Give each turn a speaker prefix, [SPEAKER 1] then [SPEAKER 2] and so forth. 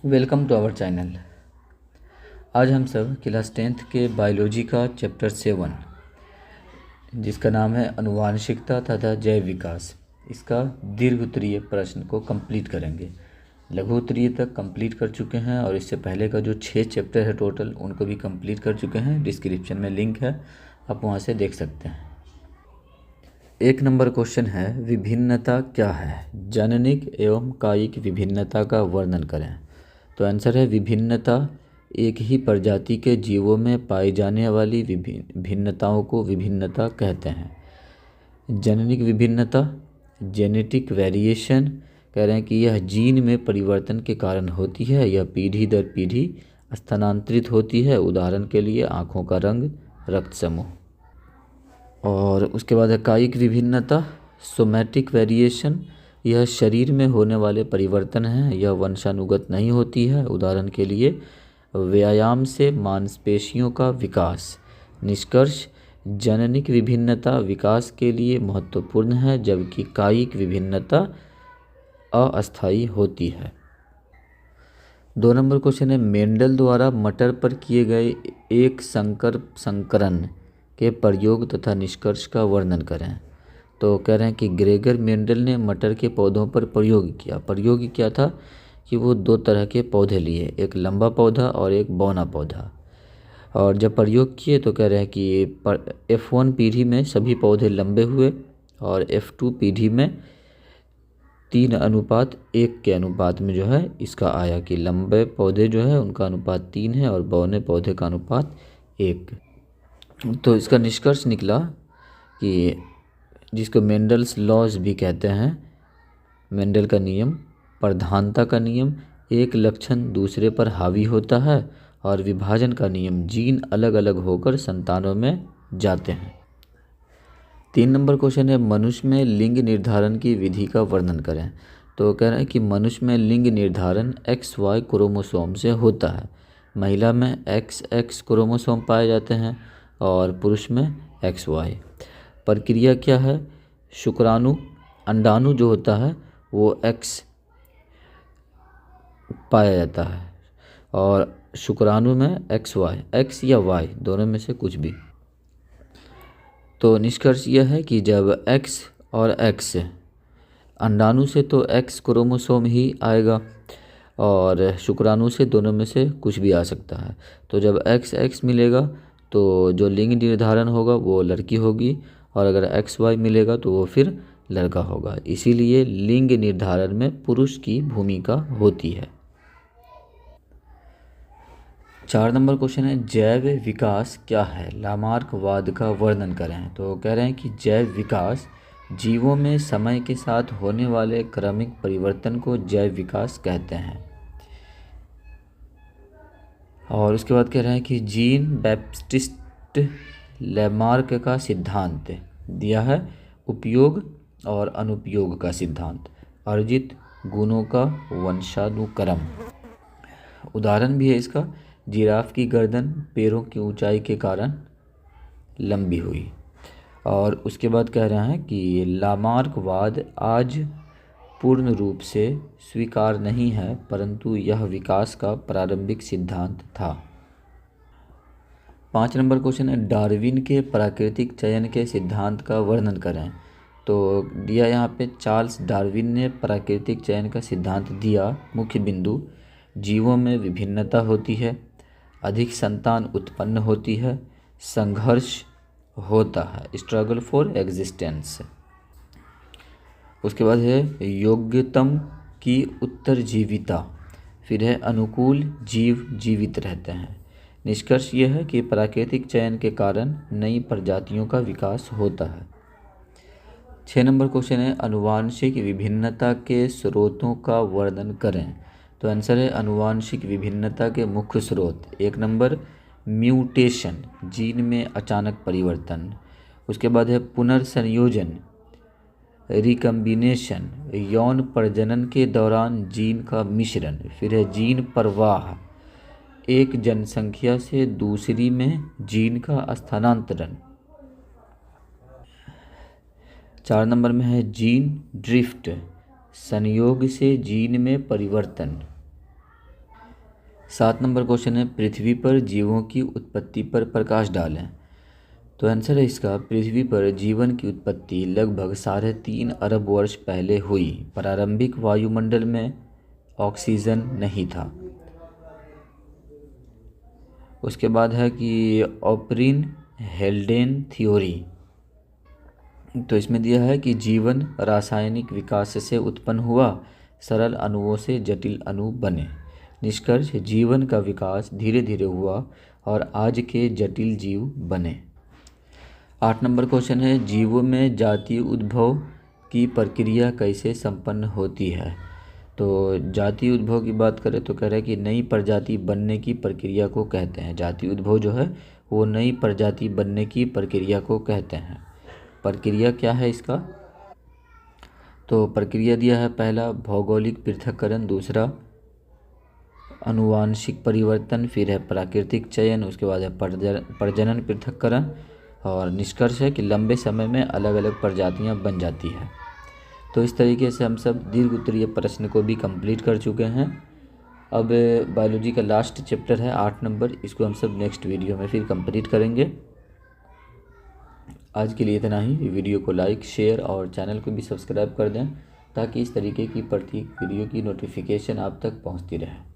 [SPEAKER 1] Welcome to our channel. आज हम सब क्लास 10th के बायोलॉजी का चैप्टर 7 जिसका नाम है अनुवांशिकता तथा जैव विकास, इसका दीर्घ उत्तरीय प्रश्न को कंप्लीट करेंगे। लघु उत्तरीय तक कंप्लीट कर चुके हैं और इससे पहले का जो 6 चैप्टर है टोटल उनको भी कंप्लीट कर चुके हैं। डिस्क्रिप्शन में लिंक है, आप वहाँ से देख सकते हैं। 1 नंबर क्वेश्चन है, विभिन्नता क्या है? जननिक एवं कायिक विभिन्नता का वर्णन करें। तो आंसर है विभिन्नता एक ही प्रजाति के जीवों में पाई जाने वाली भिन्नताओं को विभिन्नता कहते हैं। जननिक विभिन्नता, जेनेटिक वेरिएशन, कह रहे हैं कि यह जीन में परिवर्तन के कारण होती है, यह पीढ़ी दर पीढ़ी स्थानांतरित होती है। उदाहरण के लिए आँखों का रंग, रक्त समूह। और उसके बाद है कायिक विभिन्नता, सोमैटिक वेरिएशन, यह शरीर में होने वाले परिवर्तन हैं, यह वंशानुगत नहीं होती है। उदाहरण के लिए व्यायाम से मांसपेशियों का विकास। निष्कर्ष, जननिक विभिन्नता विकास के लिए महत्वपूर्ण है, जबकि कायिक विभिन्नता अस्थायी होती है। 2 नंबर क्वेश्चन है, मेंडल द्वारा मटर पर किए गए एक संकरण के प्रयोग तथा निष्कर्ष का वर्णन करें। तो कह रहे हैं कि ग्रेगर मेंडल ने मटर के पौधों पर प्रयोग क्या था कि वो 2 तरह के पौधे लिए, एक लंबा पौधा और एक बौना पौधा। और जब प्रयोग किए तो कह रहे हैं कि F1 पीढ़ी में सभी पौधे लंबे हुए और F2 पीढ़ी में 3:1 के अनुपात में जो है इसका आया कि लंबे पौधे जो है उनका अनुपात 3 है और बौने पौधे का अनुपात 1। तो इसका निष्कर्ष निकला कि जिसको मेंडल्स लॉज भी कहते हैं, मेंडल का नियम, प्रधानता का नियम, एक लक्षण दूसरे पर हावी होता है, और विभाजन का नियम, जीन अलग अलग होकर संतानों में जाते हैं। 3 नंबर क्वेश्चन है, मनुष्य में लिंग निर्धारण की विधि का वर्णन करें। तो कह रहे हैं कि मनुष्य में लिंग निर्धारण XY क्रोमोसोम से होता है। महिला में XX क्रोमोसोम पाए जाते हैं और पुरुष में XY। प्रक्रिया क्या है? अंडाणु जो होता है वो X पाया जाता है और शुक्राणु में XY, X या Y दोनों में से कुछ भी। तो निष्कर्ष यह है कि जब X और X, अंडाणु से तो X क्रोमोसोम ही आएगा और शुक्राणु से दोनों में से कुछ भी आ सकता है। तो जब XX मिलेगा तो जो लिंग निर्धारण होगा वो लड़की होगी, और अगर XY मिलेगा तो वो फिर लड़का होगा। इसीलिए लिंग निर्धारण में पुरुष की भूमिका होती है। 4 नंबर क्वेश्चन है, जैव विकास क्या है? लामार्कवाद का वर्णन करें। तो कह रहे हैं कि जैव विकास जीवों में समय के साथ होने वाले क्रमिक परिवर्तन को जैव विकास कहते हैं। और उसके बाद कह रहे हैं कि जीन बैप्टिस्ट लैमार्क का सिद्धांत दिया है, उपयोग और अनुपयोग का सिद्धांत, अर्जित गुणों का वंशानुक्रम। उदाहरण भी है इसका, जिराफ की गर्दन पैरों की ऊंचाई के कारण लंबी हुई। और उसके बाद कह रहे हैं कि लामार्कवाद आज पूर्ण रूप से स्वीकार नहीं है, परंतु यह विकास का प्रारंभिक सिद्धांत था। 5 नंबर क्वेश्चन है, डार्विन के प्राकृतिक चयन के सिद्धांत का वर्णन करें। तो दिया यहाँ पे चार्ल्स डार्विन ने प्राकृतिक चयन का सिद्धांत दिया। मुख्य बिंदु, जीवों में विभिन्नता होती है, अधिक संतान उत्पन्न होती है, संघर्ष होता है, स्ट्रगल फॉर एग्जिस्टेंस। उसके बाद है योग्यतम की उत्तरजीविता, फिर है अनुकूल जीव जीवित रहते हैं। निष्कर्ष यह है कि प्राकृतिक चयन के कारण नई प्रजातियों का विकास होता है। 6 नंबर क्वेश्चन है, आनुवांशिक विभिन्नता के स्रोतों का वर्णन करें। तो आंसर है आनुवांशिक विभिन्नता के मुख्य स्रोत। 1 नंबर म्यूटेशन, जीन में अचानक परिवर्तन। उसके बाद है पुनर्संयोजन, रिकम्बिनेशन, यौन प्रजनन के दौरान जीन का मिश्रण। फिर है जीन प्रवाह, एक जनसंख्या से दूसरी में जीन का स्थानांतरण। 4 नंबर में है जीन ड्रिफ्ट, संयोग से जीन में परिवर्तन। 7 नंबर क्वेश्चन है, पृथ्वी पर जीवों की उत्पत्ति पर प्रकाश डालें। तो आंसर है इसका, पृथ्वी पर जीवन की उत्पत्ति लगभग 3.5 अरब वर्ष पहले हुई। प्रारंभिक वायुमंडल में ऑक्सीजन नहीं था। उसके बाद है कि ऑपरिन हेल्डेन थ्योरी। तो इसमें दिया है कि जीवन रासायनिक विकास से उत्पन्न हुआ, सरल अणुओं से जटिल अणु बने। निष्कर्ष, जीवन का विकास धीरे धीरे हुआ और आज के जटिल जीव बने। 8 नंबर क्वेश्चन है, जीवों में जातीय उद्भव की प्रक्रिया कैसे संपन्न होती है। तो जातीय उद्भव की बात करें तो कह रहे हैं कि नई प्रजाति बनने की प्रक्रिया को कहते हैं। जातीय उद्भव जो है वो नई प्रजाति बनने की प्रक्रिया को कहते हैं। प्रक्रिया क्या है इसका, तो प्रक्रिया दिया है, पहला भौगोलिक पृथक्करण, दूसरा आनुवांशिक परिवर्तन, फिर है प्राकृतिक चयन, उसके बाद है प्रजनन पृथक्करण, और निष्कर्ष है कि लंबे समय में अलग अलग प्रजातियां बन जाती है। तो इस तरीके से हम सब दीर्घ उत्तरीय प्रश्न को भी कंप्लीट कर चुके हैं। अब बायोलॉजी का लास्ट चैप्टर है 8 नंबर, इसको हम सब नेक्स्ट वीडियो में फिर कंप्लीट करेंगे। आज के लिए इतना ही। वीडियो को लाइक, शेयर और चैनल को भी सब्सक्राइब कर दें ताकि इस तरीके की प्रत्येक वीडियो की नोटिफिकेशन आप तक पहुंचती रहे।